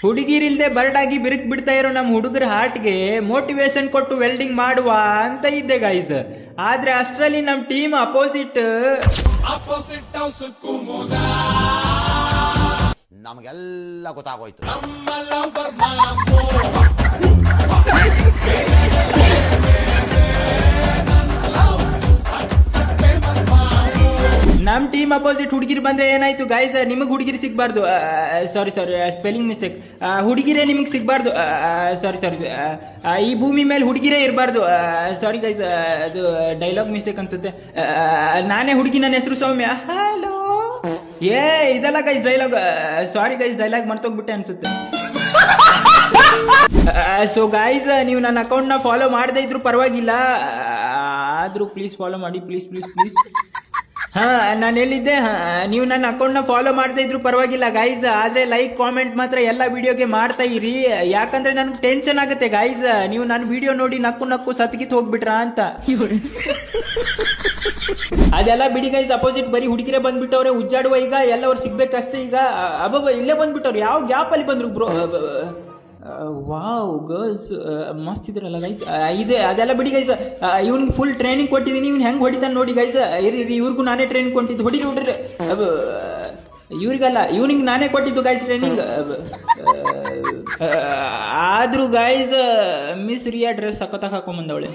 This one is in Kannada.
ಹುಡುಗಿರಿಲ್ದೆ ಬರ್ಡಾಗಿ ಬಿರುಕ್ ಬಿಡ್ತಾ ಇರೋ ನಮ್ಮ ಹುಡುಗರ ಹಾರ್ಟ್ಗೆ ಮೋಟಿವೇಶನ್ ಕೊಟ್ಟು ವೆಲ್ಡಿಂಗ್ ಮಾಡುವ ಅಂತ ಇದ್ದೆ ಗೈಸ್. ಆದ್ರೆ ಅಷ್ಟರಲ್ಲಿ ನಮ್ ಟೀಮ್ ಅಪೋಸಿಟ್ ನಮಗೆಲ್ಲ ಗೊತ್ತಾಗೋಯ್ತು. ನಮ್ ಟೀಮ್ ಅಪೋಸಿಟ್ ಹುಡುಗಿರ್ ಬಂದ್ರೆ ಏನಾಯ್ತು ಗೈಸ್, ನಿಮಗ್ ಹುಡುಗಿರಿ ಸಿಗ್ಬಾರ್ದು. ಸಾರಿ ಸ್ಪೆಲ್ಲಿಂಗ್ ಮಿಸ್ಟೇಕ್. ಹುಡುಗಿರೇ ನಿಮಗ್ ಸಿಗ್ಬಾರ್ದು. ಸಾರಿ ಈ ಭೂಮಿ ಮೇಲೆ ಹುಡುಗಿರೇ ಇರಬಾರ್ದು. ಸಾರಿ ಗೈಸ್, ಅದು ಡೈಲಾಗ್ ಮಿಸ್ಟೇಕ್ ಅನ್ಸುತ್ತೆ. ನಾನೇ ಹುಡುಗಿ, ನನ್ನ ಹೆಸರು ಸೌಮ್ಯ. ಹಲೋ ಇದೆಲ್ಲ guys dialogue. Sorry guys, dialogue ಮರ್ತೋಗ್ಬಿಟ್ಟೆ ಅನ್ಸುತ್ತೆ. ಸೊ ಗೈಸ್, ನೀವು ನನ್ನ ಅಕೌಂಟ್ ನ ಫಾಲೋ ಮಾಡದೇ ಇದ್ರು ಪರವಾಗಿಲ್ಲ, ಆದ್ರೂ ಪ್ಲೀಸ್ ಫಾಲೋ ಮಾಡಿ, ಪ್ಲೀಸ್ ಪ್ಲೀಸ್ ಪ್ಲೀಸ್. ನಾನು ಹೇಳಿದ್ದೆ, ನೀವು ನನ್ನ ಅಕೌಂಟ್ ನ ಫಾಲೋ ಮಾಡದೇ ಇದ್ರು ಪರವಾಗಿಲ್ಲ ಗೈಸ್, ಆದ್ರೆ ಲೈಕ್ ಕಾಮೆಂಟ್ ಮಾತ್ರ ಎಲ್ಲ ವಿಡಿಯೋಗೆ ಮಾಡ್ತಾ ಇರಿ. ಯಾಕಂದ್ರೆ ನನ್ಗೆ ಟೆನ್ಷನ್ ಆಗುತ್ತೆ ಗೈಸ್, ನೀವು ನನ್ನ ವಿಡಿಯೋ ನೋಡಿ ನಕ್ಕು ಸತ್ಗಿತ್ ಹೋಗ್ಬಿಟ್ರ ಅಂತ. ಅದೆಲ್ಲ ಬಿಡಿ ಗೈಸ್, ಅಪೋಸಿಟ್ ಬರೀ ಹುಡುಗಿರೇ ಬಂದ್ಬಿಟ್ಟವ್ರೆ ಉಜ್ಜಾಡುವ. ಈಗ ಎಲ್ಲ ಅವ್ರು ಸಿಗ್ಬೇಕಷ್ಟೇ. ಈಗ ಅಬ್ಬಬ್ಬ ಇಲ್ಲೇ ಬಂದ್ಬಿಟ್ಟವ್ರು. ಯಾವ ಗ್ಯಾಪ್ ಅಲ್ಲಿ ಬಂದ್ರು ಬ್ರೋ? ವಾವ್ ಗರ್ಲ್ಸ್ ಮಸ್ತ್ ಇದ್ರಲ್ಲ ಗೈಸ್. ಇದೆ ಅದೆಲ್ಲ ಬಿಡಿ ಗೈಸ್, ಇವ್ನಿಗೆ ಫುಲ್ ಟ್ರೈನಿಂಗ್ ಕೊಟ್ಟಿದ್ದೀನಿ. ಇವ್ನು ಹೆಂಗ್ ಹೊಡಿತಾನೆ ನೋಡಿ ಗೈಸ್. ಇವ್ರಿಗೂ ನಾನೇ ಟ್ರೈನಿಂಗ್ ಕೊಟ್ಟಿದ್ದು. ಹೊಡಿರಿ. ಇವ್ರಿಗಲ್ಲ, ಇವ್ನಿಗೆ ನಾನೇ ಕೊಟ್ಟಿದ್ದು ಗೈಸ್ ಟ್ರೈನಿಂಗ್. ಆದ್ರೂ ಗೈಸ್ ಮಿಸ್ ರಿಯಾ ಡ್ರೆಸ್ ಸಖತ್ತಾಗಿ ಹಾಕೊಂಡ್ ಬಂದವಳೆ.